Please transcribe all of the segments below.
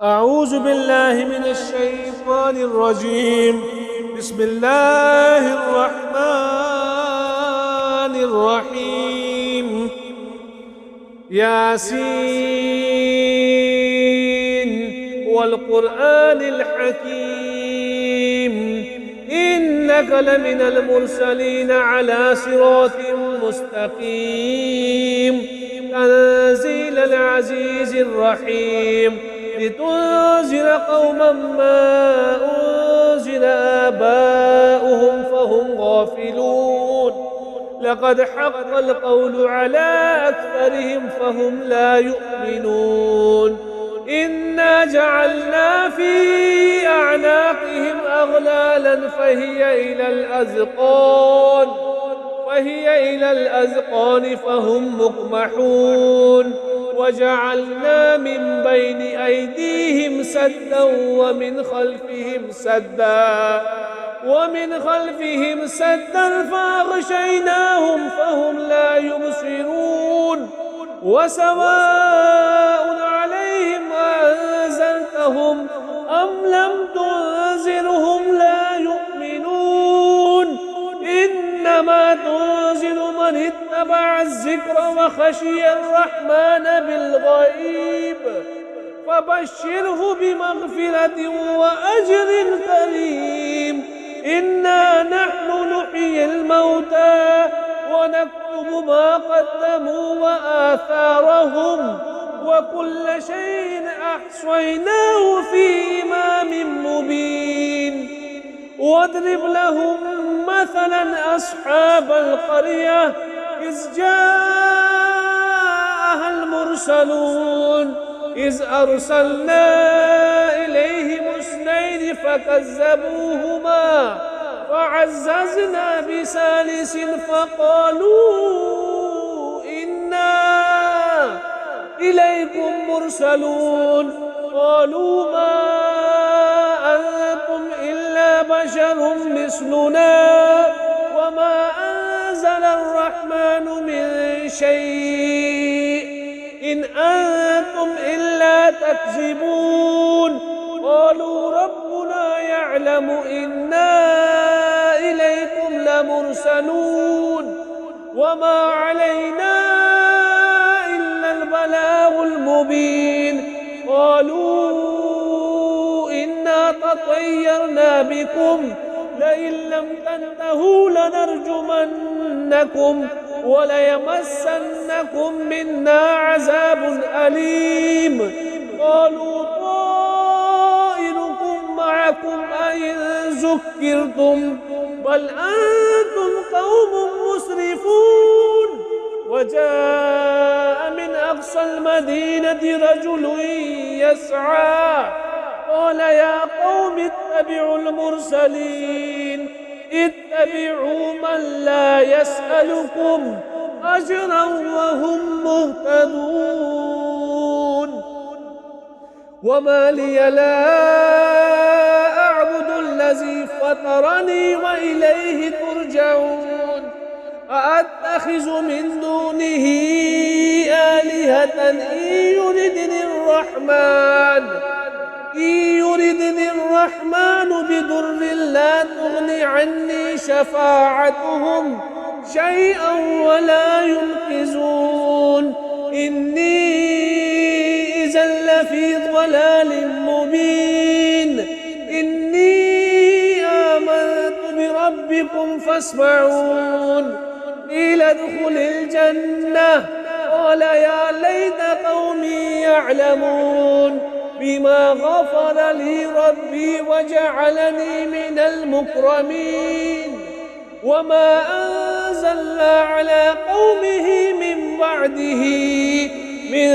أعوذ بالله من الشيطان الرجيم. بسم الله الرحمن الرحيم. ياسين والقرآن الحكيم، إنك لمن المرسلين على صراط مستقيم، تنزيل العزيز الرحيم، لتنذر قوما ما أنزل آباؤهم فهم غافلون. لقد حق القول على أكثرهم فهم لا يؤمنون. إنا جعلنا في أعناقهم أغلالا فهي إلى الأذقان فهم مقمحون. وجعلنا من بين أيديهم سدا ومن خلفهم سدا فأغشيناهم فهم لا يبصرون. وسواء عليهم أنذرتهم أم لم تنذرهم لا يؤمنون. إنما تنذر من اتبع الذكر وخشي الرحمن بالغيب، فبشره بمغفرة وأجر كريم. إنا نحن نحيي الموتى ونكتب ما قدموا وآثارهم، وكل شيء أحصيناه في إمام مبين. واضرب لهم مثلا أصحاب القرية إذ جاءها المرسلون، إذ أرسلنا إليهم اثنين فكذبوهما فعززنا بثالث فقالوا إنا إليكم مرسلون. قالوا ما أنتم إلا بشر مثلنا وما أنزل الرحمن من شيء إن أنتم إلا تكذبون. قالوا ربنا يعلم إنا إليكم لمرسلون وما علينا إلا البلاغ المبين. قالوا إنا تطيرنا بكم لئن لم تنتهوا لنرجمنكم وليمسنكم منا عذاب أليم. قالوا طائركم معكم أئن ذكرتم بل أنتم قوم مسرفون. وجاء من أقصى المدينة رجل يسعى قال يا قوم اتبعوا المرسلين، اتبعوا من لا يسألكم أجرا وهم مهتدون. وما لي لا أعبد الذي فطرني وإليه ترجعون. أأتخذ من دونه آلهة إن يردني الرحمن بضر لا تغن عني شفاعتهم شيئا ولا ينقذون. إني إذا لفي ضلال مبين. إني آمنت بربكم فاسمعون. قيل ادخل الجنة قال يا ليت قومي يعلمون بما غفر لي ربي وجعلني من المكرمين. وما أنزلنا على قومه من بعده من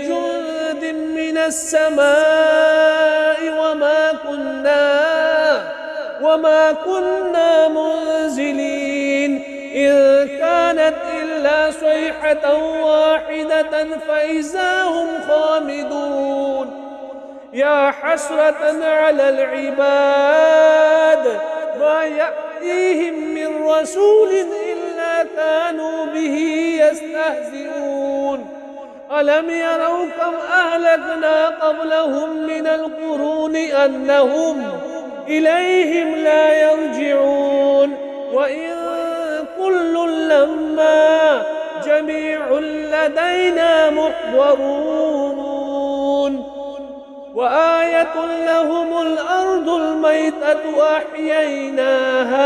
جند من السماء وما كنا منزلين إن كانت إلا صيحة واحدة فإذا هم خامدون. يا حسرة على العباد ما يأتيهم من رسول إلا كانوا به يستهزئون. ألم يروا كم أهلكنا قبلهم من القرون أنهم إليهم لا يرجعون وإن كل لما جميع لدينا محضرون وآية لهم الأرض الميتة أحييناها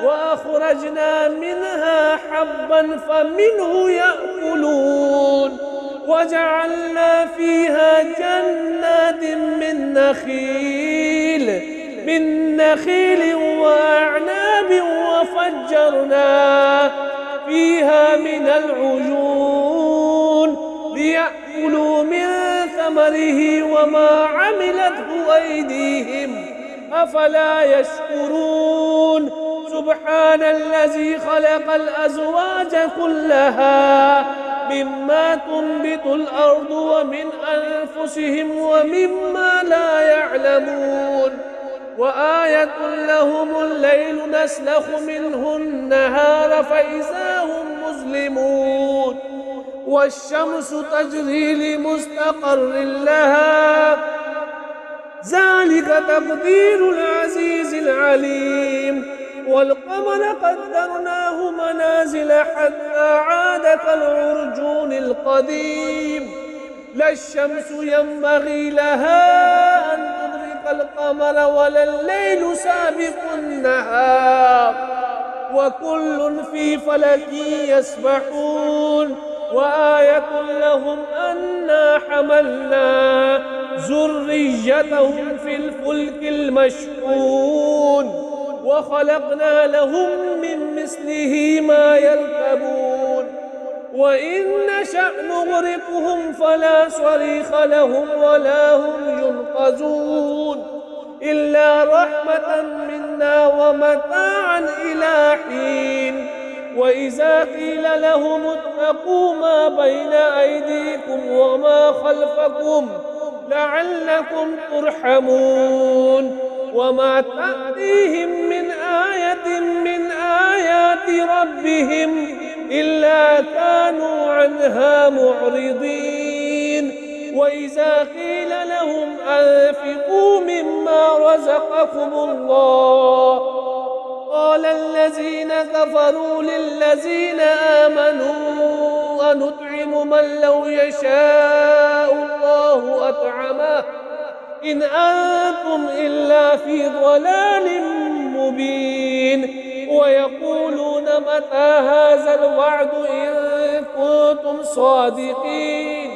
وأخرجنا منها حبا فمنه يأكلون وجعلنا فيها جنات من نخيل وأعناب وفجرنا فيها من العيون ليأكلوا من ثمره وما عملته أيديهم أفلا يشكرون سبحان الذي خلق الأزواج كلها مما تنبت الأرض ومن أنفسهم ومما لا يعلمون وآية لهم الليل نسلخ منه النهار فإذا هم مظلمون والشمس تجري لمستقر لها ذلك تقدير العزيز العليم والقمر قدرناه منازل حتى عاد كالعرجون القديم لا الشمس ينبغي لها أن تدرك القمر ولا الليل سابق النهار وكل في فلك يسبحون وآية لهم أنا حملنا ذريتهم في الفلك المشحون وخلقنا لهم من مثله ما يركبون وإن نشأ نغرقهم فلا صريخ لهم ولا هم ينقذون إلا رحمة منا ومتاعا إلى حين وإذا قيل لهم اتقوا ما بين أيديكم وما خلفكم لعلكم ترحمون وما تأتيهم من آية من آيات ربهم إلا كانوا عنها معرضين وإذا قيل لهم أنفقوا مما رزقكم الله قال الذين كفروا للذين آمنوا أنطعم من لو يشاء الله أطعمه إن أنتم إلا في ضلال مبين ويقولون متى هذا الوعد إن كنتم صادقين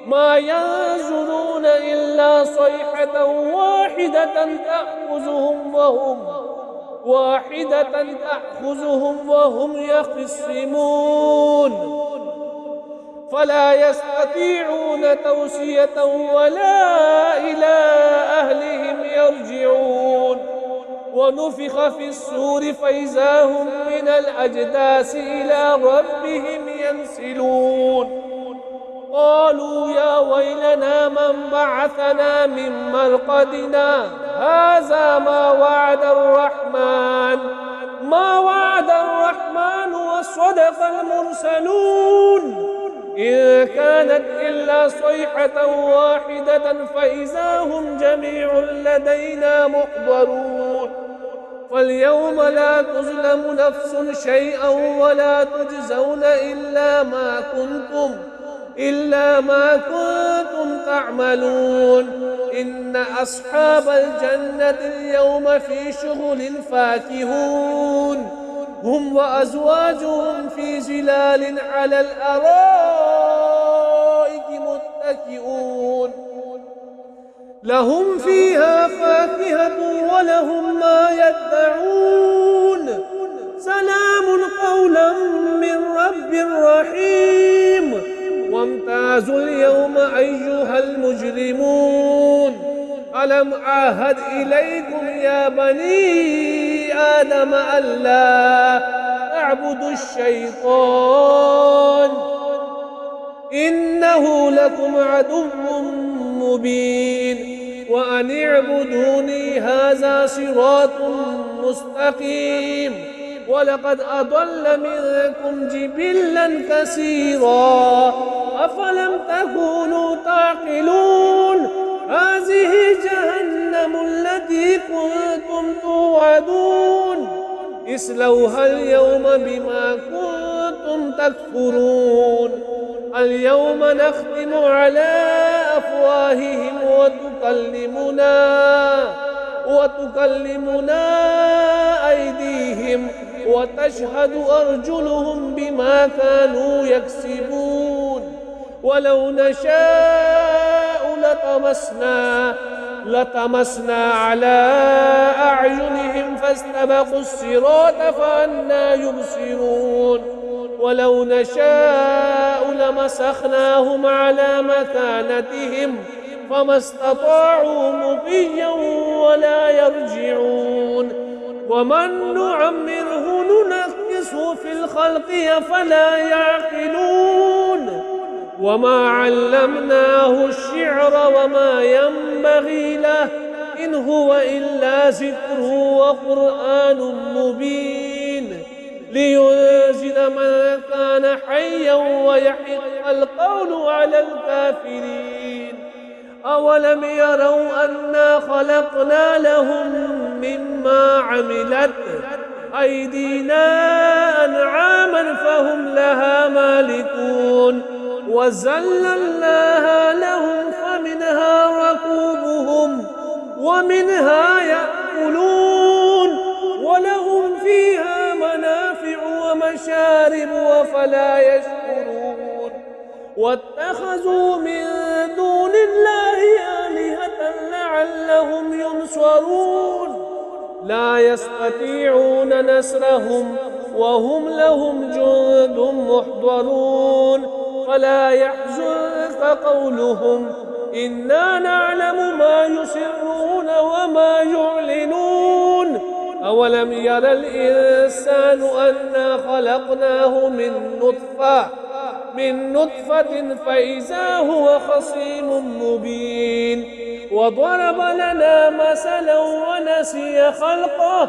ما ينظرون إلا صيحة تأخذهم وهم يخصمون فلا يستطيعون توصية ولا إلى أهلهم يرجعون ونفخ في الصور فإذا هم من الأجداث إلى ربهم ينسلون قالوا يا ويلنا من بعثنا من مرقدنا هذا ما وعد الرحمن وصدق المرسلون إن كانت إلا صيحة واحدة فإذا هم جميع لدينا محضرون فاليوم لا تظلم نفس شيئا ولا تجزون إلا ما كنتم تعملون إن أصحاب الجنة اليوم في شغل فاكهون هم وأزواجهم في ظلال على الأرائك متكئون لهم فيها فاكهة ولهم ما يدعون سلام قولا من رب رحيم وامتازوا اليوم أيها المجرمون ألم أعهد إليكم يا بني آدم ألا تعبدوا الشيطان إنه لكم عدو مبين وأن اعبدوني هذا صراط مستقيم ولقد أضل منكم جبلا كثيرا أفلم تكونوا تعقلون هذه جهنم التي كنتم توعدون اصلوها اليوم بما كنتم تكفرون اليوم نختم على أفواههم وتكلمنا أيديهم وتشهد أرجلهم بما كانوا يكسبون ولو نشاء لطمسنا على أعينهم فاستبقوا الصراط فأنى يبصرون ولو نشاء لمسخناهم على مكانتهم فما استطاعوا مضيا ولا يرجعون ومن نعمره ننكسه في الخلق أفلا يعقلون وما علمناه الشعر وما ينبغي له إن هو إلا ذكر وقرآن مبين لينذر من كان حيا ويحق القول على الكافرين أولم يروا أنا خلقنا لهم مما عملت أيدينا أنعاما فهم لها مالكون وذللناها لهم فمنها ركوبهم ومنها يأكلون ولهم فيها منافع ومشارب أفلا يشكرون واتخذوا من دون الله آلهة لعلهم ينصرون لا يستطيعون نصرهم وهم لهم جند محضرون فلا يحزنك قولهم إنا نعلم ما يسرون وما يعلنون أولم ير الإنسان أنا خلقناه من نطفة فإذا هو خصيم مبين وضرب لنا مثلا ونسي خلقه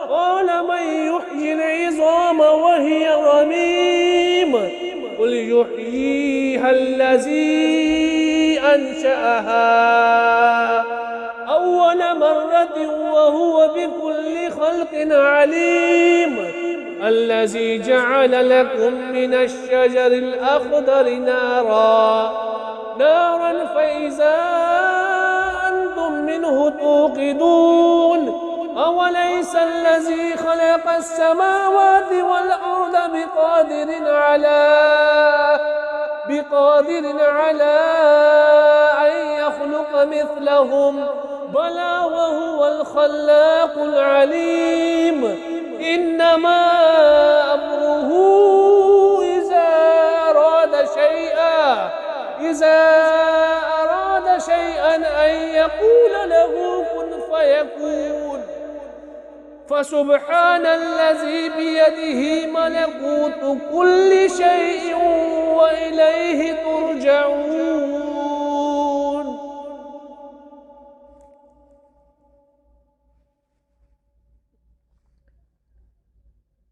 قال من يحيي العظام وهي رميم قل يحييها الذي أنشأها أول مرة وهو بكل خلق عليم الذي جعل لكم من الشجر الأخضر نارا فإذا أنتم منه توقدون أوليس الذي خلق السماوات والأرض بقادر على أن يخلق مثلهم بلى وهو الخلاق العليم إنما أمره إذا أراد شيئا أن يقول له كن فيكون فسبحان الذي بيده ملكوت كل شيء وإليه ترجعون